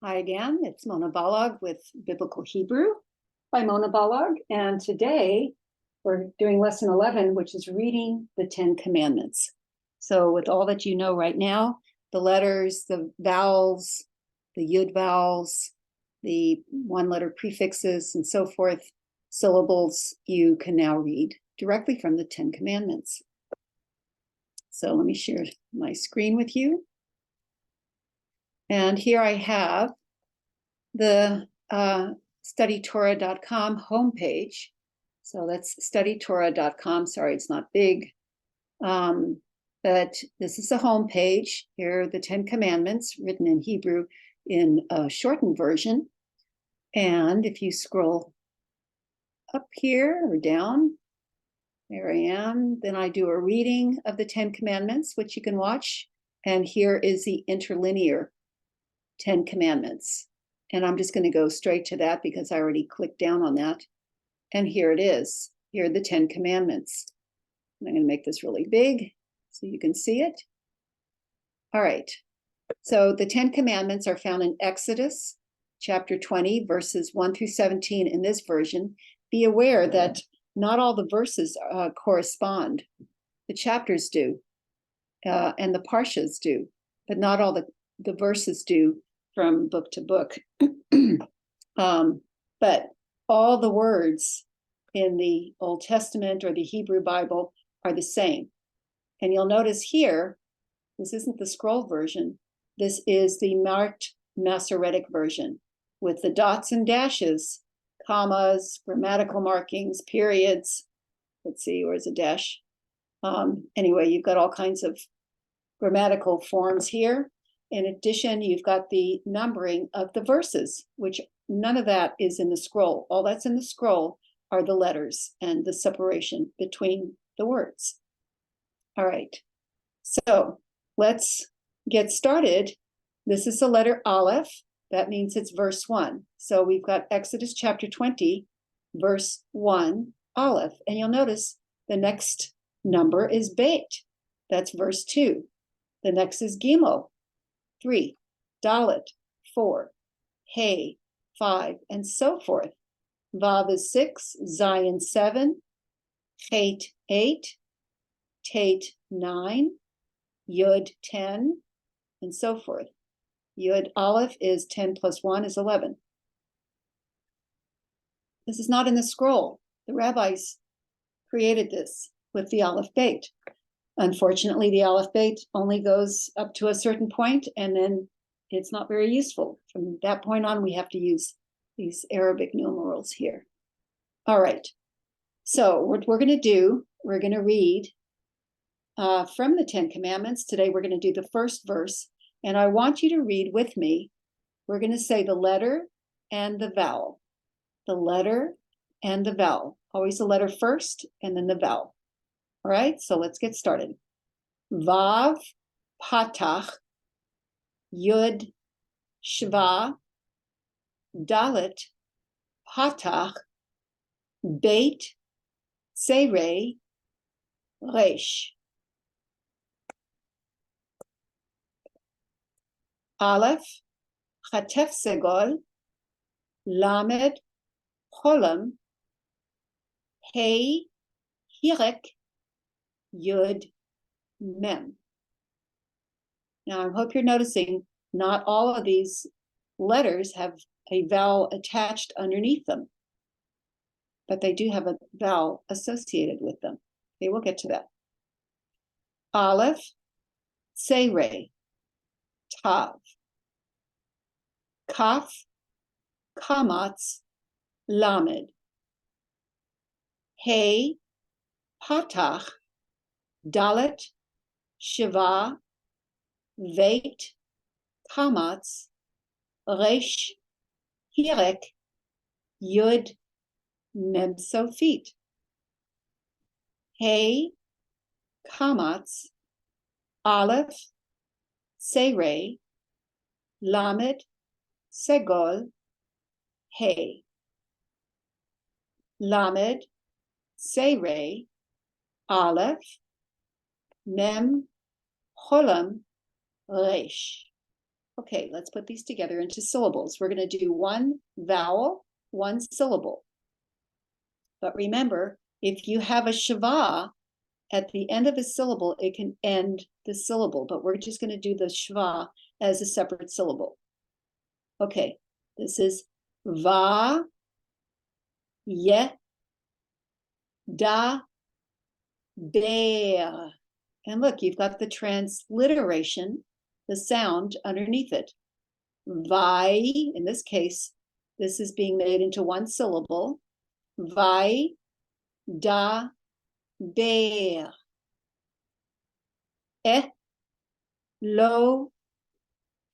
Hi again, it's Mona Balog with Biblical Hebrew by Mona Balog, and today we're doing lesson 11, which is reading the 10 Commandments. So with all that you know right now, the letters, the vowels, the yud vowels, the one-letter prefixes, and so forth, syllables, you can now read directly from the 10 Commandments. So let me share my screen with you. And here I have the studytorah.com homepage. So that's studytorah.com. Sorry, it's not big. But this is the homepage. Here are the 10 Commandments written in Hebrew in a shortened version. And if you scroll up here or down, there I am. Then I do a reading of the 10 Commandments, which you can watch. And here is the interlinear 10 Commandments. And I'm just going to go straight to that because I already clicked down on that. And here it is. Here are the 10 Commandments. And I'm going to make this really big so you can see it. All right. So the 10 Commandments are found in Exodus chapter 20, verses 1 through 17 in this version. Be aware that not all the verses correspond. The chapters do, and the parshas do, but not all the verses do from book to book. But all the words in the Old Testament or the Hebrew Bible are the same. And you'll notice here, this isn't the scroll version. This is the marked Masoretic version with the dots and dashes, commas, grammatical markings, periods. Let's see, where's a dash? Anyway, you've got all kinds of grammatical forms here. In addition, you've got the numbering of the verses, which none of that is in the scroll. All that's in the scroll are the letters and the separation between the words. All right, so let's get started. This is the letter Aleph. That means it's verse 1. So we've got Exodus chapter 20, verse 1, Aleph. And you'll notice the next number is Beit. That's verse 2. The next is Gimel, 3, Dalet, 4, Hey, 5, and so forth. Vav is 6, Zayin 7, Chet 8, Tet 9, Yud 10, and so forth. Yud Aleph is 10 plus 1 is 11. This is not in the scroll. The rabbis created this with the Aleph Beit. Unfortunately, the Aleph Beit only goes up to a certain point, and then it's not very useful. From that point on, we have to use these Arabic numerals here. All right. So what we're going to do, we're going to read from the 10 Commandments. Today, we're going to do the first verse, and I want you to read with me. We're going to say the letter and the vowel. The letter and the vowel. Always the letter first, and then the vowel. All right, so let's get started. Vav, Patach, Yud, Shva, Dalet, Patach, Beit, Serei, Resh. Aleph, Chatef Segol, Lamed, Cholam, Hey, Hirek, Yud, Mem. Now, I hope you're noticing not all of these letters have a vowel attached underneath them, but they do have a vowel associated with them. Okay, we'll get to that. Aleph, Serei, Tav, Kaf, Kamatz, Lamed, Hey, Patach, Dalet, Shva, Veit, Kamatz, Resh, Hirek, Yud, Mem Sofit. Hey, Kamatz, Aleph, Serei, Lamed, Segol, Hey. Lamed, Serei, Aleph, Mem, Cholam, Resh. Okay, let's put these together into syllables. We're going to do one vowel, one syllable. But remember, if you have a shva at the end of a syllable, it can end the syllable, but we're just going to do the shva as a separate syllable. Okay, this is va, ye, da, ber. And look, you've got the transliteration, the sound underneath it. Vai, in this case, this is being made into one syllable. Vai, da, ber. Lo,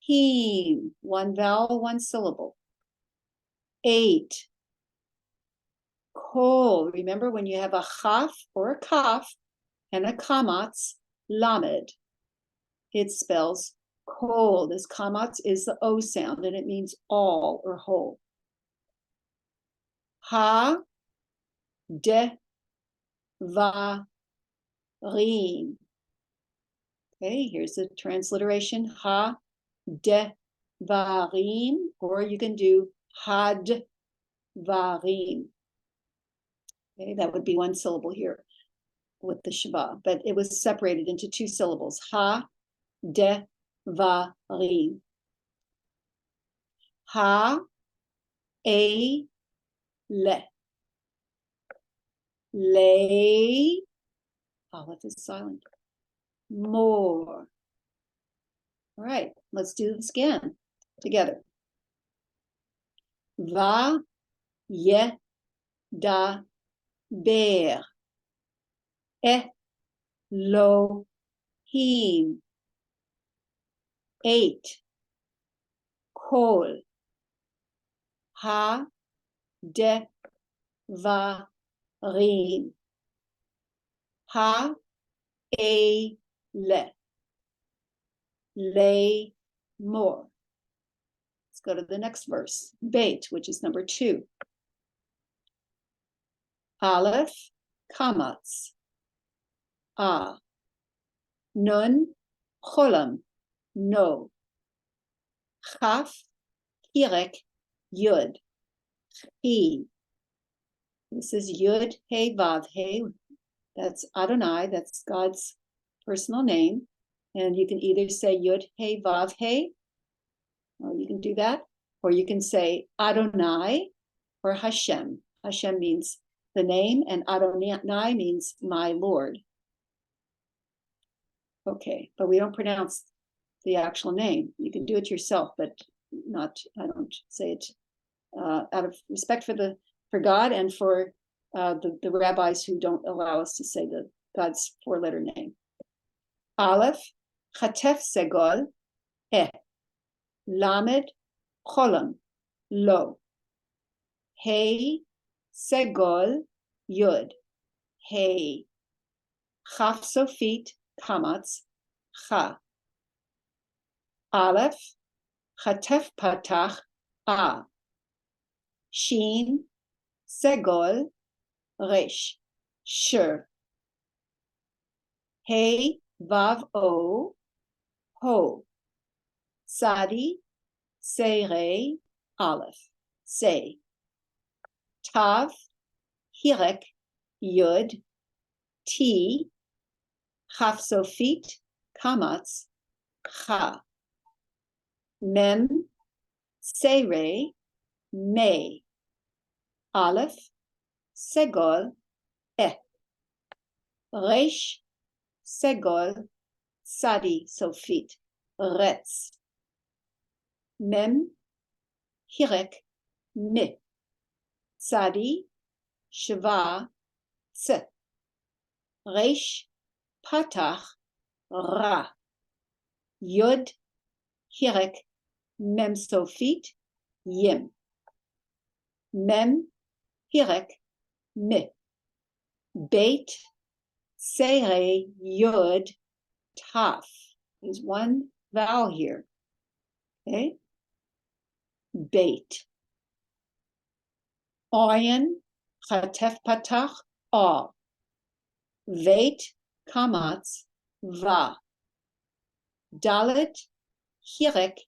him. One vowel, one syllable. 8. Kol. Remember when you have a chaf or a kaf and a kamatz, lamed. It spells kol. This kamatz is the O sound, and it means all or whole. Ha, de, va, rim. Okay, here's the transliteration. Ha, de, varim, or you can do had, varim. Okay, that would be one syllable here with the shva, but it was separated into two syllables. Ha, de, varim. Ha, a, le. Lay, Aleph is silent. More. All right, let's do this again together. Va, ye, da, ber. Lo, him. 8. Kol. Ha, de, va, rim. Ha, a, le. Lay, more. Let's go to the next verse. Beit, which is number 2. Aleph, kamatz. A. Nun, cholam. No. Chaf, hirek, yud. He. This is yud, he, vav, he. That's Adonai. That's God's personal name. And you can either say yud, he, vav, he. Or you can do that. Or you can say Adonai or Hashem. Hashem means the name, and Adonai means my Lord. Okay, but we don't pronounce the actual name. You can do it yourself, but I don't say it out of respect for God and for the rabbis who don't allow us to say God's 4-letter name. Aleph, chatef segol, lamed, cholam, lo. Hey, segol, yud. Hey. Chaf sofit, kamatz, cha. Aleph, chatef patach, a. Shin, segol, resh, shur. Hey, vav, o, ho. Sadi, seirei, aleph, say. Tav, hirek, yud, ti, chaf sofit, kamatz, cha. Mem, seirei, me. Aleph, segol, resh, segol, sadi sofit, retz. Mem, hirek, me. Sadi, shva, tse. Resh, patach, ra. Yud, hirek, mem sofit, yim. Mem, hirek, me. Beit, seirei, yud, taf. There's one vowel here. Okay? Beit. Oyen, chatef patach, a. Veit, kamatz, va. Dalet, hirek,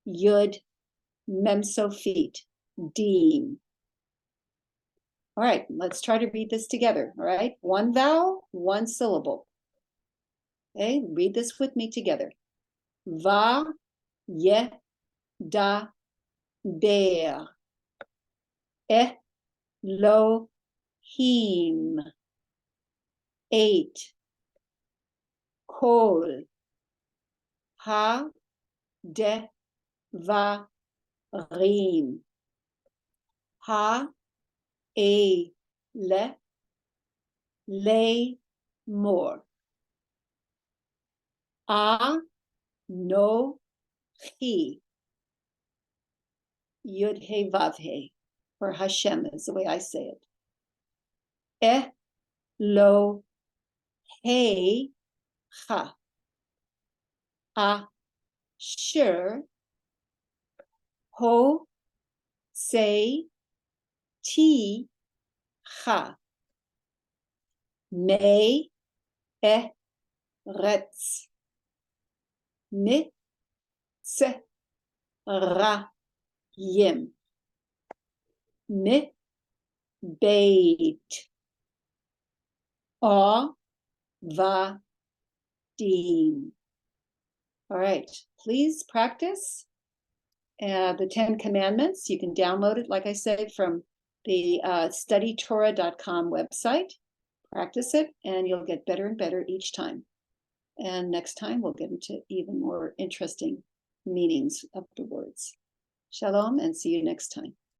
Yud, Memsofit, Deem. All right, let's try to read this together. All right, one vowel, one syllable. Okay, read this with me together. Va, ye, da, ber. Lo, him. 8. Kol. Ha, de, va, rim. Ha, e, le, more. A, no, chi. Yud, he, vav, he. Or Hashem is the way I say it. Lo, he, cha. Asher, ho, say, ti, cha. Me, retz. Mi, se, ra, yim. Mi, beit. A, va, dim. All right, please practice the 10 Commandments. You can download it, like I said, from the studytorah.com website. Practice it, and you'll get better and better each time. And next time, we'll get into even more interesting meanings of the words. Shalom, and see you next time.